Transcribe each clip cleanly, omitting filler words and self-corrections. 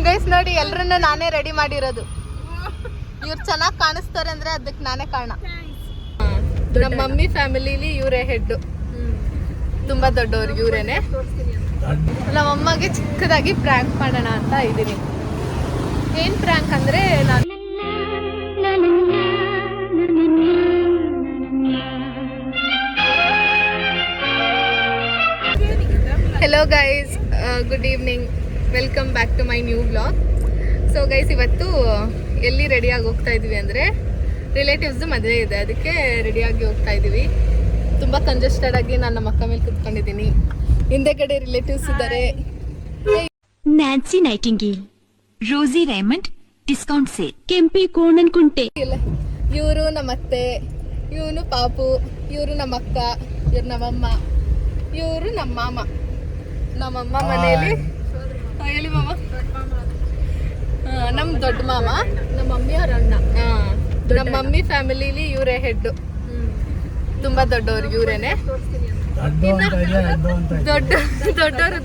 Guys ನೋಡಿ ಎಲ್ರನ್ನ ನಾನೇ ready ಮಾಡಿರೋದು. ಇವ್ರು ಚೆನ್ನಾಗಿ ಕಾಣಿಸ್ತಾರೆ ಅಂದ್ರೆ ಅದಕ್ಕೆ ನಾನೇ ಕಾರಣ. ನಮ್ಮ ಮಮ್ಮಿ ಫ್ಯಾಮಿಲಿಲಿ ಇವರೇ ಹೆಡ್, ತುಂಬಾ ದೊಡ್ಡವ್ರು ಇವರೇನೆ. ನಮ್ಮ ಅಮ್ಮಗೆ ಚಿಕ್ಕದಾಗಿ ಪ್ರ್ಯಾಂಕ್ ಮಾಡೋಣ ಅಂತ ಇದ್ದೀನಿ. ಏನ್ ಪ್ರ್ಯಾಂಕ್ ಅಂದ್ರೆ ನಾನು hello guys, good evening, welcome back to my new vlog. So guys, ಇವತ್ತು ಎಲ್ಲಿ ರೆಡಿಯಾಗಿ ಹೋಗ್ತಾ ಇದೀವಿ ಅಂದರೆ ರಿಲೇಟಿವ್ಸ್ದು ಮದುವೆ ಇದೆ, ಅದಕ್ಕೆ ರೆಡಿಯಾಗಿ ಹೋಗ್ತಾ ಇದ್ದೀವಿ. ತುಂಬ ಕಂಜೆಸ್ಟೆಡ್ ಆಗಿ ನಾನು ನಮ್ಮ ಅಕ್ಕ ಮೇಲೆ ಕುತ್ಕೊಂಡಿದ್ದೀನಿ. ಹಿಂದೆಗಡೆ ರಿಲೇಟಿವ್ಸ್ ಇದ್ದಾರೆ. ನ್ಯಾನ್ಸಿ ನೈಟಿಂಗೇಲ್, ರೋಸಿ ರೇಮಂಡ್, ಡಿಸ್ಕೌಂಟ್ ಸೇಲ್, ಕೆಂಪಿ ಕೋಣನ್ ಕುಂಟೆ. ಇವರು ನಮ್ಮ ಅತ್ತೆ, ಇವನು ಪಾಪು, ಇವರು ನಮ್ಮ ಅಕ್ಕ, ಇವ್ರು ನಮ್ಮಮ್ಮ, ಇವರು ನಮ್ಮ ಮಾಮ. ನಮ್ಮಮ್ಮ ಮನೆಯಲ್ಲಿ ಹೇಳಿ ಮಾಮ, ನಮ್ಮ ದೊಡ್ಡ ಮಾಮ, ನಮ್ಮ ಮಮ್ಮಿಯವ್ರ ಅಣ್ಣ. ನಮ್ಮ ಮಮ್ಮಿ ಫ್ಯಾಮಿಲಿಲಿ ಇವರೇ ಹೆಡ್, ತುಂಬಾ ದೊಡ್ಡವ್ರು ಇವರೇನೆ. ದೊಡ್ಡವರು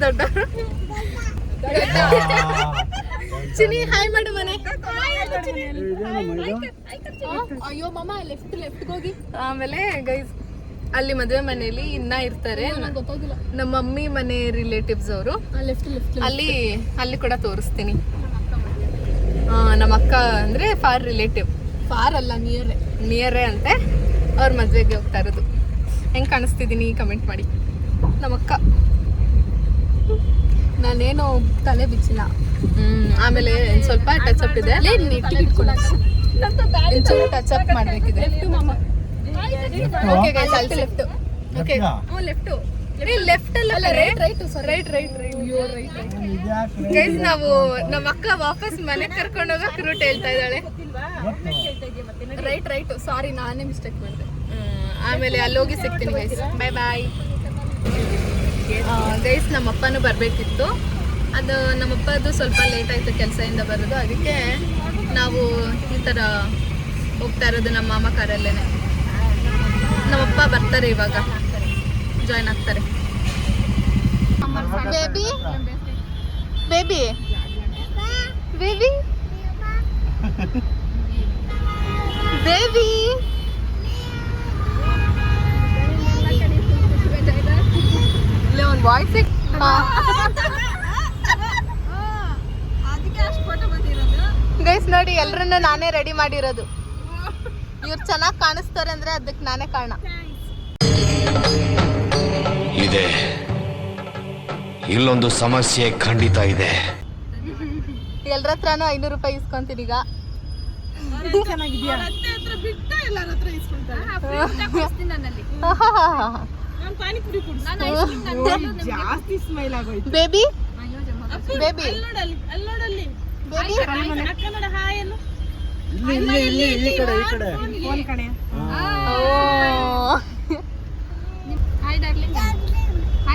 ಚಿನಿ ಹಾಯ್ ಮಾಡು ಮನೆ. ಅಯ್ಯೋ ಮಾಮ, ಲೆಫ್ಟ್ ಹೋಗಿ. ಆಮೇಲೆ ಗೈಸ್, ಅಲ್ಲಿ ಮದುವೆ ಮನೆಯಲ್ಲಿ ಇನ್ನ ಇರ್ತಾರೆ ನಮ್ಮ ಮಮ್ಮಿ ಮನೆ ರಿಲೇಟಿವ್ಸ್ ಅವರು. ಅಲ್ಲಿ ಕೂಡ ತೋರಿಸ್ತೀನಿ. ನಮ್ಮ ಅಕ್ಕ ಅಂದ್ರೆ ಫಾರ್ ರಿಲೇಟಿವ್, ಫಾರ್ ಅಲ್ಲ ನಿಯರೇ ಅಂತೆ. ಅವ್ರ ಮದ್ವೆಗೆ ಹೋಗ್ತಾ ಇರೋದು. ಹೆಂಗ್ ಕಾಣಿಸ್ತಿದ್ದೀನಿ ಕಮೆಂಟ್ ಮಾಡಿ. ನಮ್ಮಕ್ಕ ನಾನೇನು ತಲೆ ಬಿಚ್ಚಿಲ್ಲ. ಆಮೇಲೆ ಸ್ವಲ್ಪ ಟಚ್ ಅಪ್ ಇದೆ, ಟಚ್ ಅಪ್ ಮಾಡ್ಬೇಕಿದೆ. ಓಕೆ ಗೈಸ್, ಅಲ್ಲಿ ಲೆಫ್ಟ್. ಓಕೆ, ಲೆಫ್ಟ್ ಅಲ್ಲ, ರೈಟ್. ಗೈಸ್, ನಾವು ನಮ್ಮ ಅಕ್ಕ ವಾಪಸ್ ಮನೆಗೆ ಕರ್ಕೊಂಡು ಹೋಗಕ್ ರೂಟ್ ಹೇಳ್ತಾ ಇದ್ದಾಳೆ. ರೈಟ್, ಸಾರಿ, ನಾನೇ ಮಿಸ್ಟೇಕ್ ಮಾಡಿದೆ. ಆಮೇಲೆ ಅಲ್ಲಿ ಹೋಗಿ ಸಿಗ್ತೀನಿ ಗೈಸ್, ಬಾಯ್. ಗೈಸ್, ನಮ್ಮಪ್ಪನೂ ಬರಬೇಕಿತ್ತು. ಅದು ನಮ್ಮಪ್ಪದು ಸ್ವಲ್ಪ ಲೇಟ್ ಆಯಿತು ಕೆಲಸದಿಂದ ಬರೋದು, ಅದಕ್ಕೆ ನಾವು ಈ ಥರ ಹೋಗ್ತಾ ಇರೋದು ನಮ್ಮ ಮಾಮ ಕಾರಲ್ಲೇನೆ. ನಮ್ಮಪ್ಪ ಬರ್ತಾರೆ, ಇವಾಗ ಜಾಯ್ನ್ ಆಗ್ತಾರೆ. ಬೇಬಿ ಬೇಬಿ ಬೇಬಿ ಬೇಬಿ ಇಲ್ಲ, ಒಂದು ವಾಯ್ಸ್. ಗೈಸ್ ನೋಡಿ, ಎಲ್ರನ್ನ ನಾನೇ ರೆಡಿ ಮಾಡಿರೋದು. ಇವ್ರು ಚೆನ್ನಾಗಿ ಕಾಣಿಸ್ತಾರೆ ಅಂದ್ರೆ ಅದಕ್ಕೆ ನಾನೇ ಕಾರಣ. ಇದೆ, ಇಲ್ಲೊಂದು ಸಮಸ್ಯೆ ಖಂಡಿತ ಇದೆ. ಎಲ್ಲರ ಹತ್ರನೂ 500 ರೂಪಾಯಿ ಇಸ್ಕೊಂತೀನಿ ಈಗ. Baby baby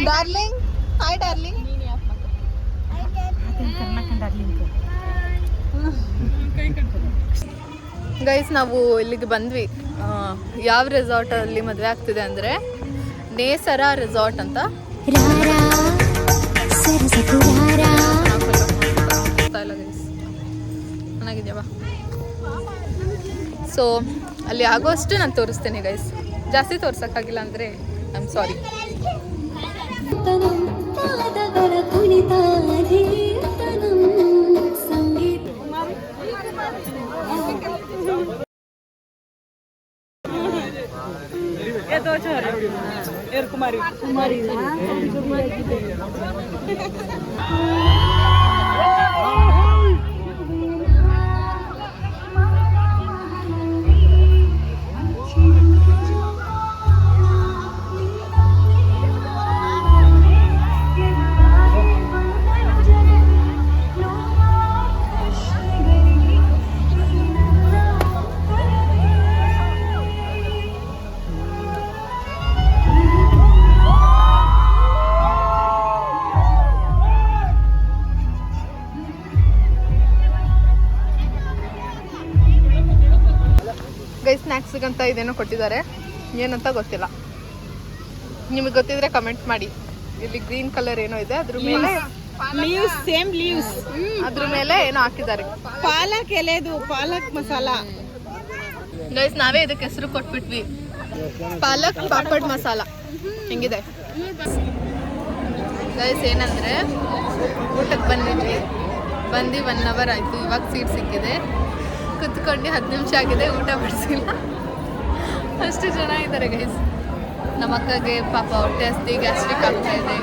darling, hi darling. Guys, ನಾವು ಇಲ್ಲಿಗೆ ಬಂದ್ವಿ. ಯಾವ ರೆಸಾರ್ಟ್ ಅಲ್ಲಿ ಮದುವೆ ಆಗ್ತಿದೆ ಅಂದ್ರೆ ನೇಸರ ರೆಸಾರ್ಟ್ ಅಂತ. ಚೆನ್ನಾಗಿದ್ಯಾ? ಸೊ ಅಲ್ಲಿ ಆಗೋಷ್ಟು ನಾನು ತೋರಿಸ್ತೇನೆ ಗೈಸ್, ಜಾಸ್ತಿ ತೋರ್ಸಕ್ಕಾಗಿಲ್ಲ ಅಂದರೆ ಐ ಆಮ್ ಸಾರಿ. ಕುಮಾರಿ ಸ್ನ್ಯಾಕ್ಸ್ಗಂತ ಇದೇನೋ ಕೊಟ್ಟಿದ್ದಾರೆ, ಏನಂತ ಗೊತ್ತಿಲ್ಲ. ನಿಮಗೆ ಗೊತ್ತಿದ್ರೆ ಕಮೆಂಟ್ ಮಾಡಿ. ಇಲ್ಲಿ ಗ್ರೀನ್ ಕಲರ್ ಏನೋ ಇದೆ, ಅದ್ರ ಮೇಲೆ ಲೀವ್ಸ್ ಸೇಮ್ ಲೀವ್ಸ್ ಅದ್ರ ಮೇಲೆ ಏನೋ ಹಾಕಿದ್ದಾರೆ. ಪಾಲಕ್ ಎಲೆದು ಪಾಲಕ್ ಮಸಾಲ. ಗೈಸ್ ನಾವೇ ಇದಕ್ಕೆ ಹೆಸರು ಕೊಟ್ಬಿಟ್ವಿ, ಪಾಲಕ್ ಪಾಪಡ್ ಮಸಾಲ. ಹೆಂಗಿದೆ ಗೈಸ್? ಏನಂದ್ರೆ ಊಟಕ್ಕೆ ಬಂದಿದ್ವಿ, ಬಂದು 1 hour ಆಯ್ತು, ಇವಾಗ ಸೀಟ್ ಸಿಕ್ಕಿದೆ. ಕುತ್ಕೊಂಡು 10 ನಿಮಿಷ ಆಗಿದೆ, ಊಟ ಬಡಿಸಿಲ್ಲ. ಅಷ್ಟು ಜನ ಇದ್ದಾರೆ ಗೈಸ್. ನಮ್ಮ ಅಕ್ಕಗೆ ಪಾಪ ಹೊಟ್ಟೆ ಹಸ್ತಿ, ಗ್ಯಾಸ್ಟ್ರಿಕ್ ಆಗ್ತಾ ಇದೆ.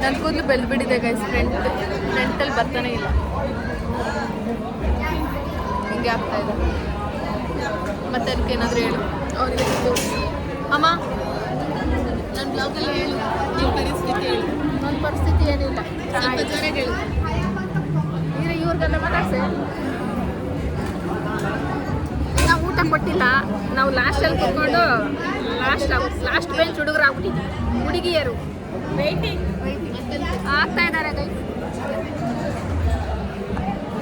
ನನ್ನ ಕೂದಲು ಬೆಳೆದ್ಬಿಟ್ಟಿದೆ ಗೈಸ್, ಫ್ರಂಟಲ್ಲಿ ಬರ್ತಾನೆ ಇಲ್ಲ, ಹಿಂಗೆ ಆಗ್ತಾ ಇದೆ. ಮತ್ತೆ ಅದಕ್ಕೆ ಏನಾದರೂ ಹೇಳು ಅವ್ರಿಗೆ ಅಮ್ಮ. ನನ್ನ ಬ್ಲಾಗಲ್ಲಿ ಹೇಳು ನಿನ್ನ ಪರಿಸ್ಥಿತಿ, ಹೇಳು. ನನ್ನ ಪರಿಸ್ಥಿತಿ ಏನಿಲ್ಲ, ಸ್ವಲ್ಪ ಜೋರಾಗಿ ಹೇಳು. ಇವ್ರಿಗೆಲ್ಲ ಮಾತಾಡ್ಸೆ. ನಾವು ಊಟ ಕೊಟ್ಟಿಲ್ಲ, ನಾವು ಲಾಸ್ಟಲ್ಲಿ ಕೂತ್ಕೊಂಡು ಲಾಸ್ಟ್ ಬೆಂಚ್ ಹುಡುಗರು ಆಗ್ಬಿಟ್ಟಿದ್ವಿ, ಹುಡುಗಿಯರು ವೇಟಿಂಗ್ ಆಗ್ತಾ ಇದ್ದಾರೆ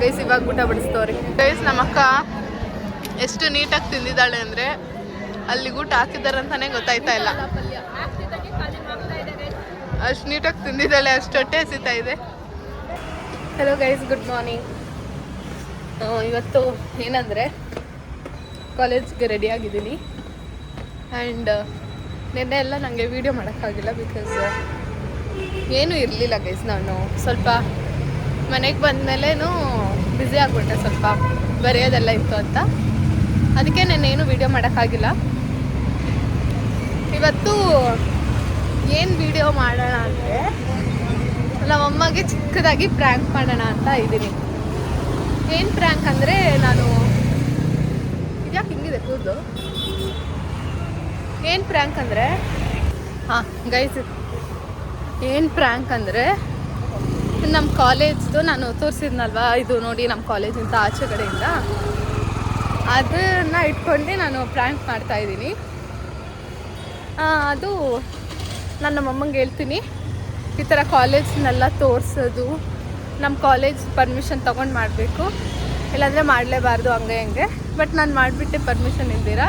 ಗೈಸ್. ಇವಾಗ ಊಟ ಬಡಿಸ್ತವ್ರಿ ಗೈಸ್. ನಮ್ಮ ಅಕ್ಕ ಎಷ್ಟು ನೀಟಾಗಿ ತಿಂದಿದ್ದಾಳೆ ಅಂದರೆ ಅಲ್ಲಿ ಊಟ ಹಾಕಿದ್ದಾರೆ ಅಂತಾನೆ ಗೊತ್ತಾಯ್ತಾ ಇಲ್ಲ. ಅಷ್ಟು ನೀಟಾಗಿ ತಿಂದಿದ್ದಾಳೆ, ಅಷ್ಟು ಹೊಟ್ಟೆ ಹಸಿತಾ ಇದೆ. Hello guys, good morning. ಇವತ್ತು ಏನಂದರೆ ಕಾಲೇಜ್ಗೆ ರೆಡಿಯಾಗಿದ್ದೀನಿ. ಆ್ಯಂಡ್ ನಿನ್ನೆ ಎಲ್ಲ ನನಗೆ ವೀಡಿಯೋ ಮಾಡೋಕ್ಕಾಗಿಲ್ಲ, ಬಿಕಾಸ್ ಏನೂ ಇರಲಿಲ್ಲ ಗೈಸ್. ನಾನು ಸ್ವಲ್ಪ ಮನೆಗೆ ಬಂದಮೇಲೇನೂ ಬ್ಯುಸಿ ಆಗಿಬಿಟ್ಟೆ, ಸ್ವಲ್ಪ ಬರೆಯೋದೆಲ್ಲ ಇತ್ತು ಅಂತ. ಅದಕ್ಕೆ ನಾನೇನು ವೀಡಿಯೋ ಮಾಡೋಕ್ಕಾಗಿಲ್ಲ. ಇವತ್ತು ಏನು ವೀಡಿಯೋ ಮಾಡೋಣ ಅಂದರೆ ನಮ್ಮಮ್ಮಗೆ ಚಿಕ್ಕದಾಗಿ ಪ್ರ್ಯಾಂಕ್ ಮಾಡೋಣ ಅಂತ ಇದ್ದೀನಿ. ಏನು ಪ್ರ್ಯಾಂಕ್ ಅಂದರೆ, ನಾನು ಇದ್ಯಾಕೆ ಹಿಂಗಿದೆ ಕೂದಲು? ಏನು ಪ್ರ್ಯಾಂಕ್ ಅಂದರೆ, ಹಾಂ ಗೈಸ್, ಏನು ಪ್ರ್ಯಾಂಕ್ ಅಂದರೆ ನಮ್ಮ ಕಾಲೇಜ್ದು ನಾನು ತೋರಿಸಿದ್ನಲ್ವ, ಇದು ನೋಡಿ ನಮ್ಮ ಕಾಲೇಜಿಂದ ಆಚೆ ಕಡೆಯಿಂದ, ಅದನ್ನು ಇಟ್ಕೊಂಡು ನಾನು ಪ್ರ್ಯಾಂಕ್ ಮಾಡ್ತಾಯಿದ್ದೀನಿ. ಅದು ನಾನು ನಮ್ಮಮ್ಮಂಗೆ ಹೇಳ್ತೀನಿ, ಈ ಥರ ಕಾಲೇಜ್ನೆಲ್ಲ ತೋರಿಸೋದು, ನಮ್ಮ ಕಾಲೇಜ್ ಪರ್ಮಿಷನ್ ತೊಗೊಂಡು ಮಾಡಬೇಕು, ಇಲ್ಲಾಂದರೆ ಮಾಡಲೇಬಾರ್ದು ಹಂಗೆ ಹೆಂಗೆ. ಬಟ್ ನಾನು ಮಾಡಿಬಿಟ್ಟೆ ಪರ್ಮಿಷನ್ ಇಲ್ದಿರ.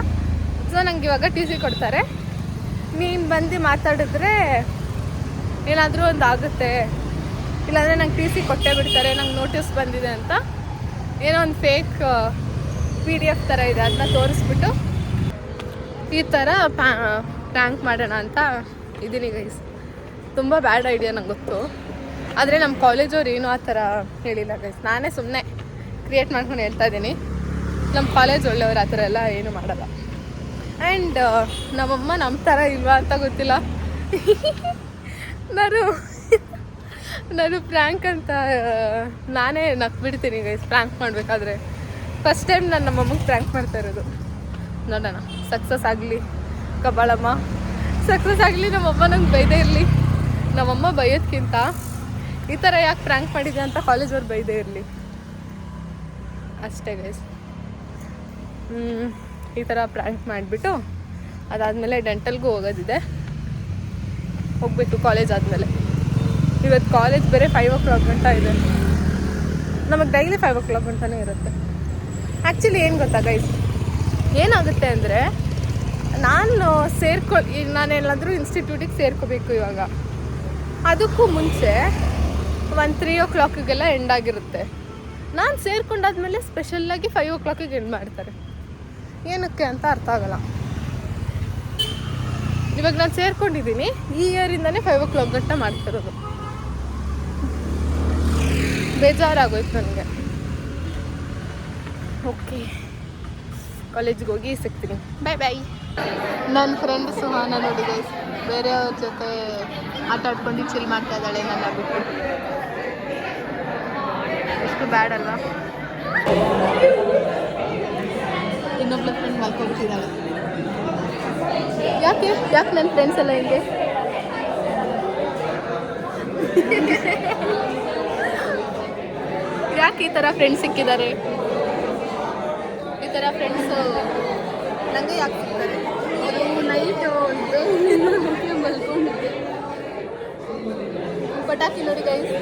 ಸೊ ನಂಗೆ ಇವಾಗ TC ಕೊಡ್ತಾರೆ, ನೀನು ಬಂದು ಮಾತಾಡಿದ್ರೆ ಏನಾದರೂ ಒಂದು ಆಗುತ್ತೆ, ಇಲ್ಲಾಂದರೆ ನಂಗೆ TC ಕೊಟ್ಟೇ ಬಿಡ್ತಾರೆ, ನಂಗೆ ನೋಟಿಸ್ ಬಂದಿದೆ ಅಂತ. ಏನೋ ಒಂದು ಫೇಕ್ PDF ಥರ ಇದೆ, ಅದನ್ನ ತೋರಿಸ್ಬಿಟ್ಟು ಈ ಥರ ಪ್ರ್ಯಾಂಕ್ ಮಾಡೋಣ ಅಂತ ಇದ್ದೀನಿ ಗೈಸ್. ತುಂಬ ಬ್ಯಾಡ್ ಐಡಿಯಾ ನಂಗೆ ಗೊತ್ತು, ಆದರೆ ನಮ್ಮ ಕಾಲೇಜವ್ರು ಏನೂ ಆ ಥರ ಹೇಳಿಲ್ಲ ಗೈಸ್. ನಾನೇ ಸುಮ್ಮನೆ ಕ್ರಿಯೇಟ್ ಮಾಡ್ಕೊಂಡು ಹೇಳ್ತಾ ಇದ್ದೀನಿ. ನಮ್ಮ ಕಾಲೇಜ್ ಒಳ್ಳೆಯವ್ರು, ಆ ಥರ ಎಲ್ಲ ಏನೂ ಮಾಡಲ್ಲ. ಆ್ಯಂಡ್ ನಮ್ಮಮ್ಮ ನಮ್ಮ ಥರ ಇಲ್ವಾ ಅಂತ ಗೊತ್ತಿಲ್ಲ. ನಾನು ಪ್ರ್ಯಾಂಕ್ ಅಂತ ನಾನೇ ನಕ್ಬಿಡ್ತೀನಿ ಗೈಸ್. ಪ್ರ್ಯಾಂಕ್ ಮಾಡಬೇಕಾದ್ರೆ ಫಸ್ಟ್ ಟೈಮ್ ನಾನು ನಮ್ಮಮ್ಮಗೆ ಪ್ರ್ಯಾಂಕ್ ಮಾಡ್ತಾ ಇರೋದು. ನೋಡೋಣ, ಸಕ್ಸಸ್ ಆಗಲಿ ಕಬ್ಬಾಳಮ್ಮ, ಸಕ್ಸಸ್ ಆಗಲಿ. ನಮ್ಮಮ್ಮ ನಂಗೆ ಬೈದೇ ಇರಲಿ. ನಮ್ಮಮ್ಮ ಬೈಯೋದ್ಕಿಂತ ಈ ಥರ ಯಾಕೆ ಪ್ರ್ಯಾಂಕ್ ಮಾಡಿದೆ ಅಂತ ಕಾಲೇಜವ್ರು ಬೈದೇ ಇರಲಿ ಅಷ್ಟೇ ಗೈಸ್. ಈ ಥರ ಪ್ರ್ಯಾಂಕ್ ಮಾಡಿಬಿಟ್ಟು ಅದಾದಮೇಲೆ ಡೆಂಟಲ್ಗೂ ಹೋಗೋದಿದೆ, ಹೋಗಬೇಕು ಕಾಲೇಜ್ ಆದಮೇಲೆ. ಇವತ್ತು ಕಾಲೇಜ್ ಬೇರೆ 5 o'clock ಗಂಟ ಇದೆ. ನಮಗೆ ಡೈಲಿ 5 o'clock ಗಂಟನೇ ಇರುತ್ತೆ. ಆ್ಯಕ್ಚುಲಿ ಏನು ಗೊತ್ತಾ ಗೈಸ್, ಏನಾಗುತ್ತೆ ಅಂದರೆ ನಾನು ಈಗ ನಾನೆಲ್ಲಾದರೂ ಇನ್ಸ್ಟಿಟ್ಯೂಟಿಗೆ ಸೇರ್ಕೋಬೇಕು ಇವಾಗ. ಅದಕ್ಕೂ ಮುಂಚೆ 3 o'clockಗೆಲ್ಲ ಎಂಡ್ ಆಗಿರುತ್ತೆ. ನಾನು ಸೇರ್ಕೊಂಡಾದ್ಮೇಲೆ ಸ್ಪೆಷಲ್ಲಾಗಿ 5 o'clockಗೆ ಎಂಡ್ ಮಾಡ್ತಾರೆ. ಏನಕ್ಕೆ ಅಂತ ಅರ್ಥ ಆಗಲ್ಲ. ಇವಾಗ ನಾನು ಸೇರ್ಕೊಂಡಿದ್ದೀನಿ, ಈ ಇಯರಿಂದನೇ 5 o'clock ಗಂಟ ಮಾಡ್ತಿರೋದು. ಬೇಜಾರಾಗೋಯ್ತು ನನಗೆ. ಓಕೆ, ಕಾಲೇಜಿಗೆ ಹೋಗಿ ಸಿಗ್ತೀನಿ. ಬಾಯ್. ನನ್ನ ಫ್ರೆಂಡ್ ಸುಹಾನ ನೋಡಿ ಗೈಸ್, ಬೇರೆಯವ್ರ ಜೊತೆ ಆಟ ಆಡ್ಕೊಂಡು ಚಿಲ್ ಮಾಡ್ತಾ ಇದ್ದಾಳೆ ನನ್ನ ಬಿಟ್ಟು. ಎಷ್ಟು ಬ್ಯಾಡ್ ಅಲ್ವಾ? ಇನ್ನೊಬ್ಳ ಫ್ರೆಂಡ್ ಮಲ್ಕೊಂಡ್ಬಿಟ್ಟಿದ್ದಾಳೆ. ಯಾಕೆ ನನ್ನ ಫ್ರೆಂಡ್ಸ್ ಎಲ್ಲ ಹಿಂಗೆ? ಯಾಕೆ ಈ ಥರ ಫ್ರೆಂಡ್ಸ್ ಸಿಕ್ಕಿದ್ದಾರೆ? ಈ ಥರ ಫ್ರೆಂಡ್ಸು ನನಗೆ ಯಾಕೆ ಸಿಗ್ತಾರೆ? ನೈಟು ಮಲ್ಕೊಂಡಿದ್ದೆ. ಪಟಾಕಿ ನೋಡಿ ಗೈಸ್,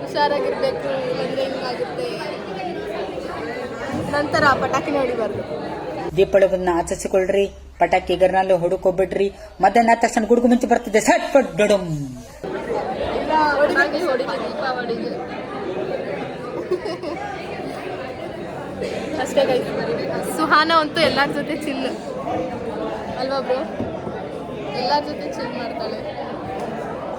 ಹುಷಾರಾಗಿರ್ಬೇಕು, ಇಲ್ಲಾಂದರೆ ಹಿಂಗಾಗುತ್ತೆ. ನಂತರ ಪಟಾಕಿ ನೋಡಿಬಾರ್ದು. ದೀಪಾವಳಿ ಬಂದನ್ನ ಆಚರಿಸಿಕೊಳ್ಳ್ರಿ, ಪಟಾಕಿ ಗರ್ನಲ್ಲಿ ಹೊಡ್ಕೊಬಿಡ್ರಿ. ಮಧ್ಯಾಹ್ನ ತಕ್ಷಣ ಗುಡುಗು ಮುಂಚೆ ಬರ್ತದೆ, ಸಟ್ ಪಟ್ ಡಡಮ್. ಇಲ್ಲ ದೀಪಾವಳಿಗೆ ಅಷ್ಟೇ ಗೈಸ್. ಸುಹಾನ ಅಂತೂ ಎಲ್ಲರ ಜೊತೆ ಚಿಲ್ ಅಲ್ವಾ ಬ್ರೋ? ಎಲ್ಲರ ಜೊತೆ ಚಿಲ್ ಮಾಡ್ತಾಳೆ.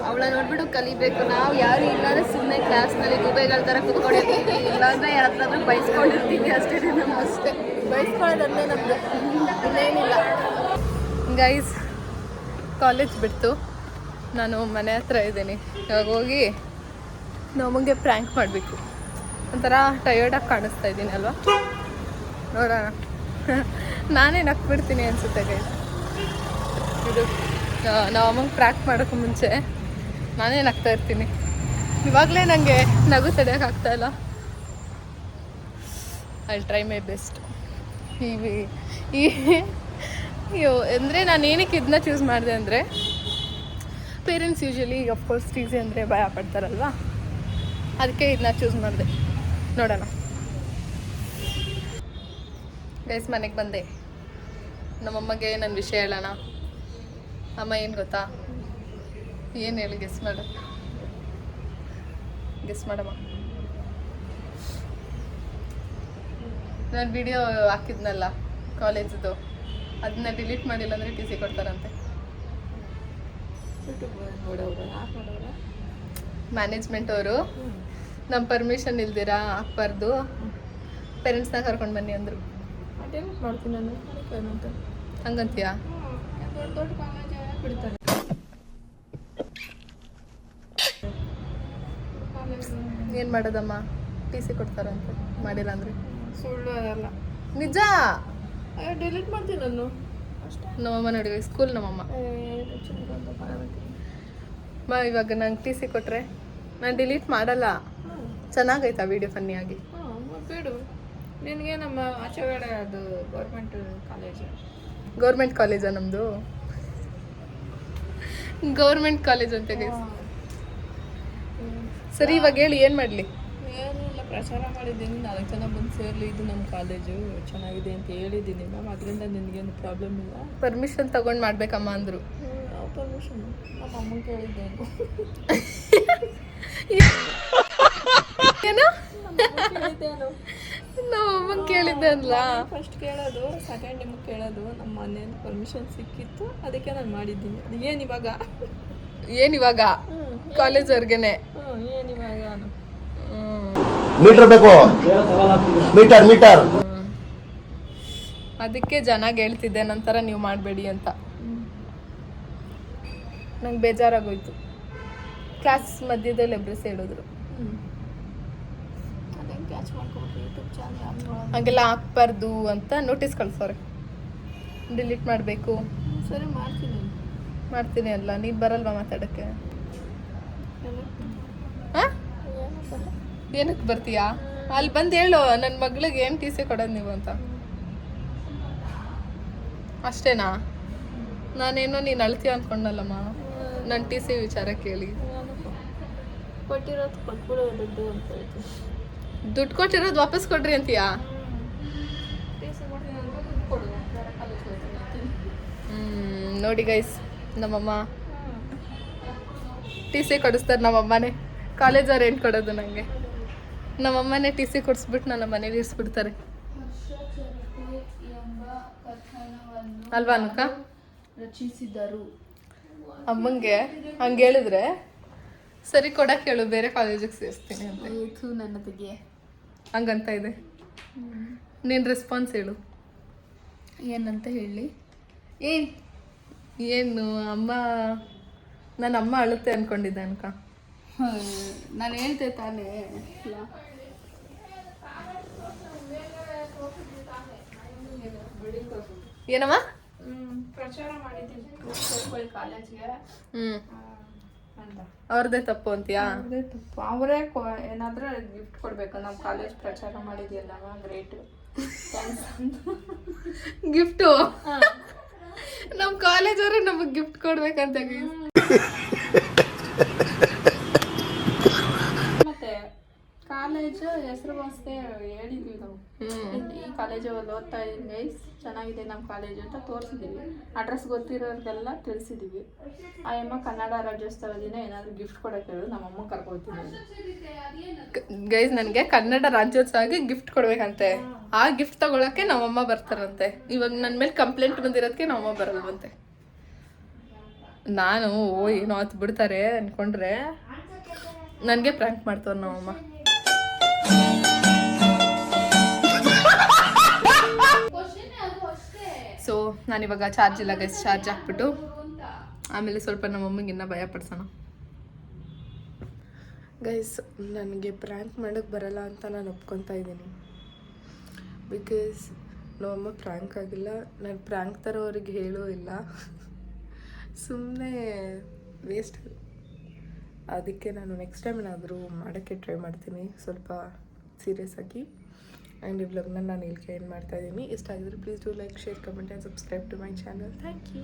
ಅವಳ ನೋಡ್ಬಿಟ್ಟು ಕಲಿಬೇಕು. ನಾವು ಯಾರು ಇಲ್ಲಾಂದ್ರೆ ಸುಮ್ಮನೆ ಕ್ಲಾಸ್ನಲ್ಲಿ ಗುಬೆಗಳ ಥರ ಕುತ್ಕೊಂಡಿರ್ತೀವಿ, ಇಲ್ಲಾಂದ್ರೆ ಯಾರಾದ್ರೂ ಬೈಸ್ಕೊಂಡಿರ್ತೀವಿ ಅಷ್ಟೇ. ನಮ್ಮ ಅಷ್ಟೇ ಬೈಸ್ಕೊಳ್ಳೋದಂದ್ರೆ ನಮ್ದು, ಇನ್ನೇನಿಲ್ಲ. ಗೈಸ್ ಕಾಲೇಜ್ ಬಿಡ್ತು, ನಾನು ಮನೆ ಹತ್ರ ಇದ್ದೀನಿ. ಇವಾಗ ಹೋಗಿ ನಮಗೆ ಪ್ರ್ಯಾಂಕ್ ಮಾಡಬೇಕು. ಒಂಥರ ಟಯರ್ಡಾಗಿ ಕಾಣಿಸ್ತಾ ಇದ್ದೀನಿ ಅಲ್ವಾ? ನೋಡೋಣ. ನಾನೇ ನಕ್ಬಿಡ್ತೀನಿ ಅನಿಸುತ್ತೆ ಗೈಸ್. ಇದು ನಾವು ಅಮ್ಮಂಗೆ ಪ್ರ್ಯಾಂಕ್ ಮಾಡೋಕ್ಕೂ ಮುಂಚೆ ನಾನೇ ನಗ್ತಾ ಇರ್ತೀನಿ. ಇವಾಗಲೇ ನನಗೆ ನಗು ತಡೆಯೋಕ್ಕಾಗ್ತಾಯಿಲ್ಲ. I try my best. ಅಂದರೆ ನಾನು ಏನಕ್ಕೆ ಇದನ್ನ ಚೂಸ್ ಮಾಡಿದೆ ಅಂದರೆ, ಪೇರೆಂಟ್ಸ್ ಯೂಶ್ವಲಿ ಅಫ್ಕೋರ್ಸ್ ಟೀಸಿ ಅಂದರೆ ಭಯ ಪಡ್ತಾರಲ್ವ, ಅದಕ್ಕೆ ಇದನ್ನ ಚೂಸ್ ಮಾಡಿದೆ. ನೋಡೋಣ ಗೈಸ್. ಮನೆಗೆ ಬಂದೆ. ನಮ್ಮಮ್ಮಗೆ ನನ್ನ ವಿಷಯ ಹೇಳೋಣ. ಅಮ್ಮ ಏನು ಗೊತ್ತಾ? ಏನು ಹೇಳಿ, ಗೆಸ್ ಮಾಡು. ಗೆಸ್ ಮಾಡಮ್ಮ. ನಾನು ವಿಡಿಯೋ ಹಾಕಿದ್ನಲ್ಲ ಕಾಲೇಜ್ದು, ಅದನ್ನ ಡಿಲೀಟ್ ಮಾಡಿಲ್ಲ ಅಂದರೆ ಟಿ ಸಿ ಕೊಡ್ತಾರಂತೆ. ಮ್ಯಾನೇಜ್ಮೆಂಟ್ ಅವರು ನಮ್ಮ ಪರ್ಮಿಷನ್ ಇಲ್ದಿರಾ ಹಾಕ್ಬಾರ್ದು, ಪೇರೆಂಟ್ಸ್ನ ಕರ್ಕೊಂಡು ಬನ್ನಿ ಅಂದರು. ಮಾಡ್ತೀನಿ ನಾನು ಹಂಗಂತೀಯಾ? ಏನು ಮಾಡೋದಮ್ಮ? ಟಿ ಸಿ ಕೊಡ್ತಾರಂತೆ ಮಾಡಿಲ್ಲ ಅಂದರೆ. ಸುಳ್ಳು ಅದಲ್ಲ, ನಿಜ. ಡಿಲೀಟ್ ಮಾಡ್ತೀನಿ ನಾನು. ನಮ್ಮಮ್ಮ ನೋಡಿ ಸ್ಕೂಲ್ ನಮ್ಮಮ್ಮ. ಇವಾಗ ನಂಗೆ ಟಿ ಸಿ ಕೊಟ್ಟರೆ ನಾನು ಡಿಲೀಟ್ ಮಾಡಲ್ಲ. ಚೆನ್ನಾಗೈತಾ ವಿಡಿಯೋ ಫನ್ನಿಯಾಗಿ? ಬಿಡು, ನಿನಗೆ ನಮ್ಮ ಆಚೆಗಡೆ ಅದು ಗೌರ್ಮೆಂಟ್ ಕಾಲೇಜು. ಗೌರ್ಮೆಂಟ್ ಕಾಲೇಜಾ ನಮ್ಮದು? ಗೌರ್ಮೆಂಟ್ ಕಾಲೇಜ್ ಅಂತ ಗೈಸ್. ಸರಿ, ಇವಾಗ ಹೇಳಿ ಏನು ಮಾಡಲಿ? ಏನಿಲ್ಲ, ಪ್ರಚಾರ ಮಾಡಿದ್ದೀನಿ, 4 ಜನ ಬಂದು ಸೇರಲಿ, ಇದು ನಮ್ಮ ಕಾಲೇಜು ಚೆನ್ನಾಗಿದೆ ಅಂತ ಹೇಳಿದ್ದೀನಿ ಮ್ಯಾಮ್. ಅದರಿಂದ ನಿನಗೇನು ಪ್ರಾಬ್ಲಮ್ ಇಲ್ಲ. ಪರ್ಮಿಷನ್ ತಗೊಂಡು ಮಾಡ್ಬೇಕಮ್ಮ ಅಂದರು. ಯಾವ ಪರ್ಮಿಷನ್? ನಮ್ಮ ಅಮ್ಮನ ಕೇಳಿದ್ದೇನು. ಏನು? ಕೇಳಿದ್ದೇನು? ನಮ್ಮ ಅಮ್ಮನ ಕೇಳಿದ್ದೆ ಅಲ್ಲ. ಫಸ್ಟ್ ಕೇಳೋದು, ಸೆಕೆಂಡ್ ನಿಮಗೆ ಕೇಳೋದು. ನಮ್ಮ ಮನೆಯಿಂದ ಪರ್ಮಿಷನ್ ಸಿಕ್ಕಿತ್ತು, ಅದಕ್ಕೆ ನಾನು ಮಾಡಿದ್ದೀನಿ. ಅದು ಏನಿವಾಗ? ಏನಿವಾಗ? ಕಾಲೇಜ್ವರ್ಗೆನೆ. ಏನಿವಾಗ? ಮೀಟರ್ ಬೇಕು, ಮೀಟರ್. ಅದಕ್ಕೆ ಜನಾಗ ಹೇಳ್ತಿದ್ದೆ ನಂತರ ನೀವು ಮಾಡಬೇಡಿ ಅಂತ. ನಂಗೆ ಬೇಜಾರಾಗೋಯ್ತು. ಕ್ಲಾಸ್ ಮಧ್ಯದಲ್ಲಿ ಎಬ್ರಿಸಿ ಹೇಳಿದ್ರು ಕ್ಯಾಚ್ ಮಾಡ್ಕೊಬೇಕು. ಯೂಟ್ಯೂಬ್ ಚಾನಲ್ ಹಾಗೆಲ್ಲ ಹಾಕ್ಬಾರ್ದು ಅಂತ ನೋಟಿಸ್ ಕಳ್ಸೋರೆ. ಡಿಲೀಟ್ ಮಾಡಬೇಕು. ಸರಿ, ಮಾಡ್ತೀನಿ ಅಲ್ಲ, ನೀನು ಬರಲ್ವಾ ಮಾತಾಡೋಕ್ಕೆ? ಹಾಂ, ಏನಕ್ಕೆ ಬರ್ತೀಯಾ? ಅಲ್ಲಿ ಬಂದು ಹೇಳು, ನನ್ನ ಮಗಳಿಗೆ ಏನು ಟಿ ಸಿ ಕೊಡೋದು ನೀವು ಅಂತ. ಅಷ್ಟೇನಾ? ನಾನೇನೋ ನೀನು ಅಳ್ತೀಯ ಅಂದ್ಕೊಂಡಲ್ಲಮ್ಮ. ನನ್ನ ಟಿ ಸಿ ವಿಚಾರ ಕೇಳಿ. ಕೊಟ್ಟಿರೋದು ಕೊಟ್ಬಿಡೋ ದುಡ್ಡು ಅಂತ ಹೇಳ್ತೀನಿ. ದುಡ್ಡು ಕೊಟ್ಟಿರೋದು ವಾಪಸ್ ಕೊಡ್ರಿ ಅಂತೀಯಾ? ನೋಡಿ ಗೈಸ್, ನಮ್ಮಮ್ಮ ಟಿ ಸಿ ಕೊಡಿಸ್ತಾರೆ. ನಮ್ಮಮ್ಮನೇ ಕಾಲೇಜವ್ರು ಏನು ಕೊಡೋದು ನನಗೆ. ನಮ್ಮಮ್ಮನೇ ಟಿ ಸಿ ಕೊಡಿಸ್ಬಿಟ್ಟು ನನ್ನ ಮನೇಲಿ ಇರಿಸ್ಬಿಡ್ತಾರೆ ಅಲ್ವಾ ಅನುಕ? ರಚಿಸಿದರು ಅಮ್ಮಂಗೆ ಹಂಗೆ ಹೇಳಿದ್ರೆ ಸರಿ ಕೊಡಕ್ಕೆ ಹೇಳು, ಬೇರೆ ಕಾಲೇಜಿಗೆ ಸೇರಿಸ್ತೀನಿ ಅಂತ. ನನ್ನ ತೆಗೆ ಹಂಗಂತ ಇದೆ. ನೀನು ರೆಸ್ಪಾನ್ಸ್ ಹೇಳು. ಏನಂತ ಹೇಳಿ? ಏನು ಅಮ್ಮ, ನನ್ನ ಅಮ್ಮ ಅಳುತ್ತೆ ಅನ್ಕೊಂಡಿದ್ದೆ ಅನ್ಕ. ನಾನು ಹೇಳ್ತೆ ತಾನೇ. ಏನಮ್ಮ? ಪ್ರಚಾರ ಮಾಡಿದ್ದೀನಿ ಕಾಲೇಜ್ಗೆ ಅಂತ. ಅವ್ರದ್ದೇ ತಪ್ಪು ಅಂತೀಯಾ? ಅವರೇ ಏನಾದ್ರೂ ಗಿಫ್ಟ್ ಕೊಡ್ಬೇಕು. ನಮ್ಮ ಕಾಲೇಜ್ ಪ್ರಚಾರ ಮಾಡಿದ್ಯಲ್ಲ, ಗ್ರೇಟ್. ಗಿಫ್ಟು? ನಮ್ಮ ಕಾಲೇಜ್ ಅವ್ರೆ ನಮಗೆ ಗಿಫ್ಟ್ ಕೊಡ್ಬೇಕಂತ. ಮತ್ತೆ ಕಾಲೇಜು ಹೆಸರುವಾಸ್ಗೆ ಹೇಳಿದ್ವಿ ನಾವು. ಈ ಕಾಲೇಜಲ್ಲಿ ಓದ್ತಾ ಇದ್ದೀನಿ ಗೈಸ್, ಚೆನ್ನಾಗಿದೆ ನಮ್ಮ ಕಾಲೇಜು ಅಂತ ತೋರಿಸಿದ್ದೀವಿ. ಅಡ್ರೆಸ್ ಗೊತ್ತಿರೋರಿಗೆಲ್ಲ ತಿಳಿಸಿದ್ದೀವಿ. ಆ ಅಮ್ಮ ಕನ್ನಡ ರಾಜ್ಯೋತ್ಸವ ದಿನ ಏನಾದರೂ ಗಿಫ್ಟ್ ಕೊಡೋಕೆ ಹೇಳು, ನಮ್ಮಮ್ಮ ಕರ್ಕೊಳ್ತೀನಿ. ಗೈಸ್ ನನಗೆ ಕನ್ನಡ ರಾಜ್ಯೋತ್ಸವಕ್ಕೆ ಗಿಫ್ಟ್ ಕೊಡ್ಬೇಕಂತೆ. ಆ ಗಿಫ್ಟ್ ತಗೊಳಕ್ಕೆ ನಮ್ಮಮ್ಮ ಬರ್ತಾರಂತೆ. ಇವಾಗ ನನ್ನ ಮೇಲೆ ಕಂಪ್ಲೇಂಟ್ ಬಂದಿರೋದಕ್ಕೆ ನಮ್ಮಮ್ಮ ಬರಲ್ವಂತೆ. ನಾನು ಏನೋ ಆತು ಬಿಡ್ತಾರೆ ಅನ್ಕೊಂಡ್ರೆ ನನಗೆ ಪ್ರ್ಯಾಂಕ್ ಮಾಡ್ತವ್ರು ನಮ್ಮಮ್ಮ. ಸೊ ನಾನಿವಾಗ ಚಾರ್ಜ್ ಇಲ್ಲ ಗೈಸ್, ಚಾರ್ಜ್ ಹಾಕ್ಬಿಟ್ಟು ಆಮೇಲೆ ಸ್ವಲ್ಪ ನಮ್ಮಮ್ಮಗೆ ಇನ್ನೂ ಭಯ ಪಡ್ಸೋಣ. ಗೈಸ್ ನನಗೆ ಪ್ರ್ಯಾಂಕ್ ಮಾಡೋಕ್ಕೆ ಬರಲ್ಲ ಅಂತ ನಾನು ಒಪ್ಕೊತಾ ಇದ್ದೀನಿ. ಬಿಕಾಸ್ ನಮ್ಮಮ್ಮ ಪ್ರ್ಯಾಂಕ್ ಆಗಿಲ್ಲ, ನಾನು ಪ್ರ್ಯಾಂಕ್ ಥರ ಅವ್ರಿಗೆ ಹೇಳೋ ಇಲ್ಲ, ಸುಮ್ಮನೆ ವೇಸ್ಟ್. ಅದಕ್ಕೆ ನಾನು ನೆಕ್ಸ್ಟ್ ಟೈಮ್ ಏನಾದರೂ ಮಾಡೋಕ್ಕೆ ಟ್ರೈ ಮಾಡ್ತೀನಿ ಸ್ವಲ್ಪ ಸೀರಿಯಸ್ ಆಗಿ. ಆ್ಯಂಡ್ ಈ ವ್ಲಾಗ್ನ ನಾನು ಇಲ್ಲಿಗೆ ಏನು ಮಾಡ್ತಾಯಿದ್ದೀನಿ. ಇಷ್ಟ ಆಗಿದ್ರೆ please do like, share, comment and subscribe to my channel. Thank you.